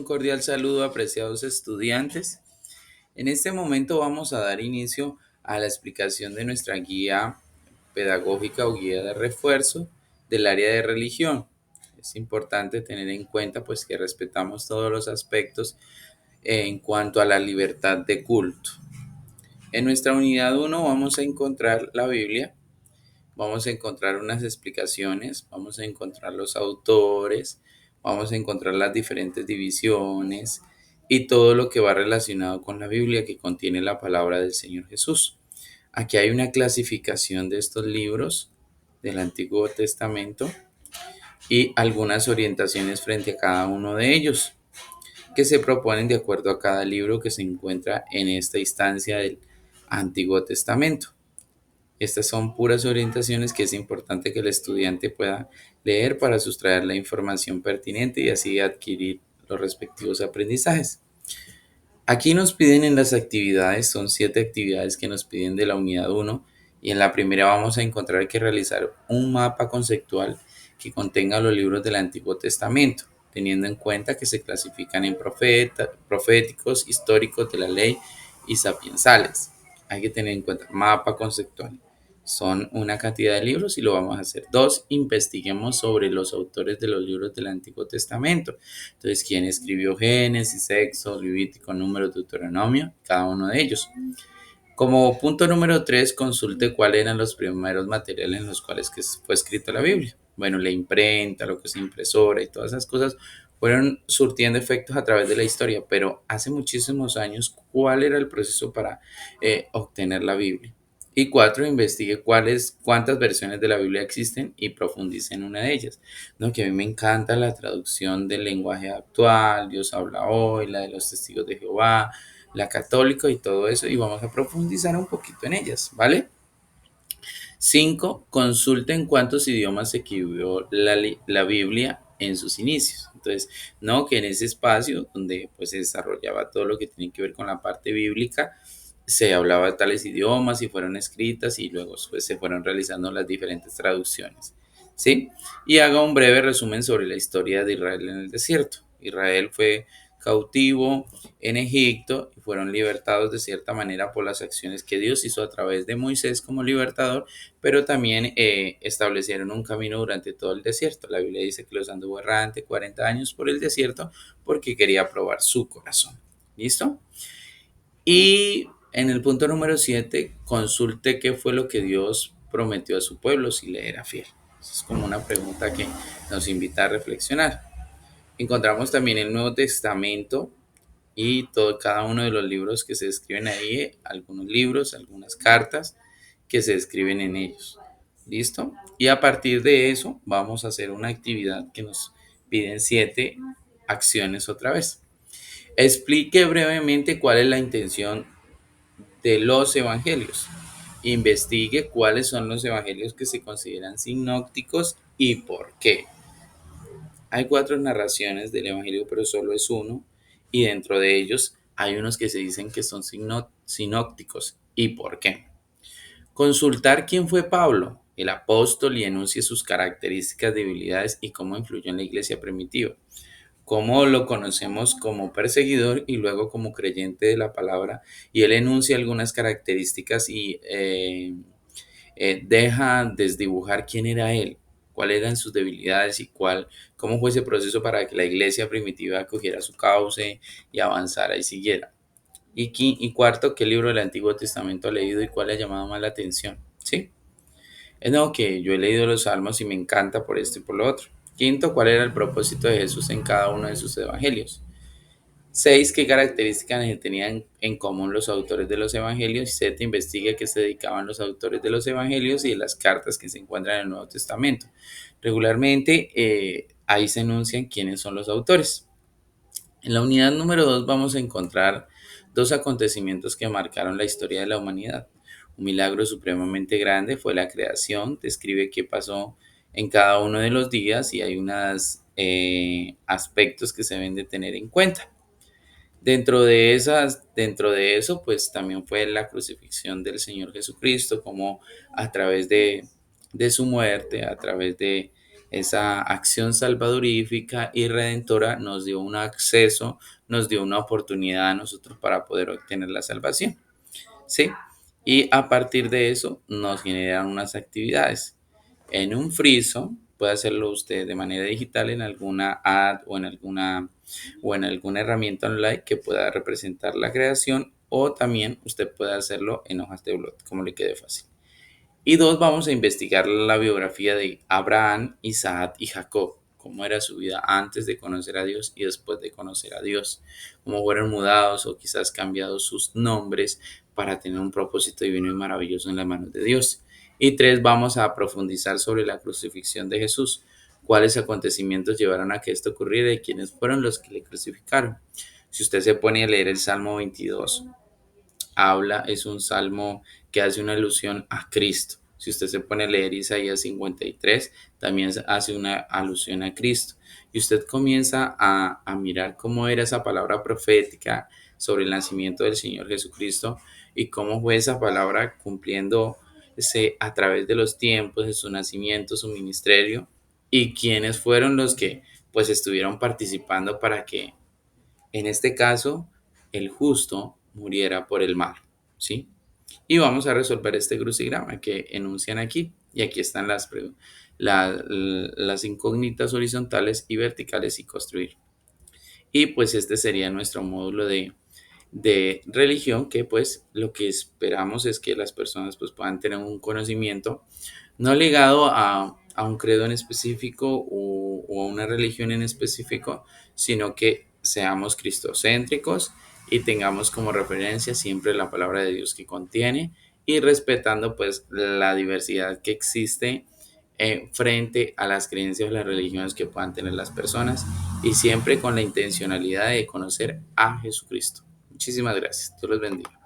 cordial saludo, apreciados estudiantes. En este momento vamos a dar inicio a la explicación de nuestra guía pedagógica o guía de refuerzo del área de religión. Es importante tener en cuenta pues que respetamos todos los aspectos en cuanto a la libertad de culto. En nuestra unidad 1 vamos a encontrar la Biblia. Vamos a encontrar unas explicaciones, vamos a encontrar los autores, vamos a encontrar las diferentes divisiones y todo lo que va relacionado con la Biblia que contiene la palabra del Señor Jesús. Aquí hay una clasificación de estos libros del Antiguo Testamento y algunas orientaciones frente a cada uno de ellos que se proponen de acuerdo a cada libro que se encuentra en esta instancia del Antiguo Testamento. Estas son puras orientaciones que es importante que el estudiante pueda leer para sustraer la información pertinente y así adquirir los respectivos aprendizajes. Aquí nos piden en las actividades, son 7 actividades que nos piden de la unidad 1 y en la primera vamos a encontrar que realizar un mapa conceptual que contenga los libros del Antiguo Testamento, teniendo en cuenta que se clasifican en proféticos, históricos de la ley y sapiensales. Hay que tener en cuenta mapa conceptual. Son una cantidad de libros y lo vamos a hacer. 2, investiguemos sobre los autores de los libros del Antiguo Testamento. Entonces, ¿quién escribió Génesis, Éxodo, Levítico, Números, Deuteronomio? Cada uno de ellos. Como punto número 3, consulte cuáles eran los primeros materiales en los cuales fue escrita la Biblia. Bueno, la imprenta, lo que es impresora y todas esas cosas fueron surtiendo efectos a través de la historia, pero hace muchísimos años, ¿cuál era el proceso para obtener la Biblia? Y 4, investigue cuántas versiones de la Biblia existen y profundice en una de ellas. No, que a mí me encanta la traducción del lenguaje actual, Dios habla hoy, la de los testigos de Jehová, la católica y todo eso, y vamos a profundizar un poquito en ellas, ¿vale? 5, consulten cuántos idiomas escribió la Biblia en sus inicios. Entonces, no que en ese espacio donde pues se desarrollaba todo lo que tiene que ver con la parte bíblica, se hablaba de tales idiomas y fueron escritas y luego pues, se fueron realizando las diferentes traducciones. ¿Sí? Y haga un breve resumen sobre la historia de Israel en el desierto. Israel fue cautivo en Egipto y fueron libertados de cierta manera por las acciones que Dios hizo a través de Moisés como libertador, pero también establecieron un camino durante todo el desierto. La Biblia dice que los anduvo errante 40 años por el desierto porque quería probar su corazón. ¿Listo? Y en el punto número 7, consulte qué fue lo que Dios prometió a su pueblo si le era fiel. Es como una pregunta que nos invita a reflexionar. Encontramos también el Nuevo Testamento y cada uno de los libros que se escriben ahí, algunos libros, algunas cartas que se escriben en ellos. ¿Listo? Y a partir de eso vamos a hacer una actividad que nos piden 7 acciones otra vez. Explique brevemente cuál es la intención de los evangelios. Investigue cuáles son los evangelios que se consideran sinópticos y por qué. Hay 4 narraciones del evangelio, pero solo es uno, y dentro de ellos hay unos que se dicen que son sinópticos y por qué. Consultar quién fue Pablo, el apóstol, y enuncie sus características, debilidades y cómo influyó en la iglesia primitiva. Cómo lo conocemos como perseguidor y luego como creyente de la palabra, y él enuncia algunas características y deja desdibujar quién era él, cuáles eran sus debilidades y cómo fue ese proceso para que la iglesia primitiva cogiera su cauce y avanzara y siguiera. Y cuarto, qué libro del Antiguo Testamento ha leído y cuál le ha llamado más la atención. ¿Sí? Es no, que yo he leído los Salmos y me encanta por esto y por lo otro. Quinto, cuál era el propósito de Jesús en cada uno de sus evangelios. 6, qué características tenían en común los autores de los evangelios. Y 7, investigue a qué se dedicaban los autores de los evangelios y de las cartas que se encuentran en el Nuevo Testamento. Regularmente ahí se enuncian quiénes son los autores. En la unidad número 2 vamos a encontrar 2 acontecimientos que marcaron la historia de la humanidad. Un milagro supremamente grande fue la creación, describe qué pasó en cada uno de los días y hay unos aspectos que se deben de tener en cuenta. Dentro de eso, pues también fue la crucifixión del Señor Jesucristo, como a través de su muerte, a través de esa acción salvadorífica y redentora nos dio un acceso, nos dio una oportunidad a nosotros para poder obtener la salvación, ¿sí? Y a partir de eso nos generan unas actividades. En un friso, puede hacerlo usted de manera digital en alguna ad o en alguna herramienta online que pueda representar la creación, o también usted puede hacerlo en hojas de blog, como le quede fácil. Y dos, vamos a investigar la biografía de Abraham, Isaac y Jacob, cómo era su vida antes de conocer a Dios y después de conocer a Dios, cómo fueron mudados o quizás cambiados sus nombres para tener un propósito divino y maravilloso en las manos de Dios. Y tres, vamos a profundizar sobre la crucifixión de Jesús, cuáles acontecimientos llevaron a que esto ocurriera y quiénes fueron los que le crucificaron. Si usted se pone a leer el Salmo 22, es un salmo que hace una alusión a Cristo. Si usted se pone a leer Isaías 53, también hace una alusión a Cristo. Y usted comienza a mirar cómo era esa palabra profética sobre el nacimiento del Señor Jesucristo y cómo fue esa palabra cumpliéndose a través de los tiempos, de su nacimiento, su ministerio, y quiénes fueron los que pues estuvieron participando para que en este caso el justo muriera por el mal, ¿sí? Y vamos a resolver este crucigrama que enuncian aquí. Y aquí están las incógnitas horizontales y verticales y construir. Y pues este sería nuestro módulo de religión, que pues lo que esperamos es que las personas pues puedan tener un conocimiento no ligado a un credo en específico o a una religión en específico, sino que seamos cristocéntricos y tengamos como referencia siempre la palabra de Dios que contiene, y respetando pues la diversidad que existe frente a las creencias o las religiones que puedan tener las personas, y siempre con la intencionalidad de conocer a Jesucristo. Muchísimas gracias. Dios los bendiga.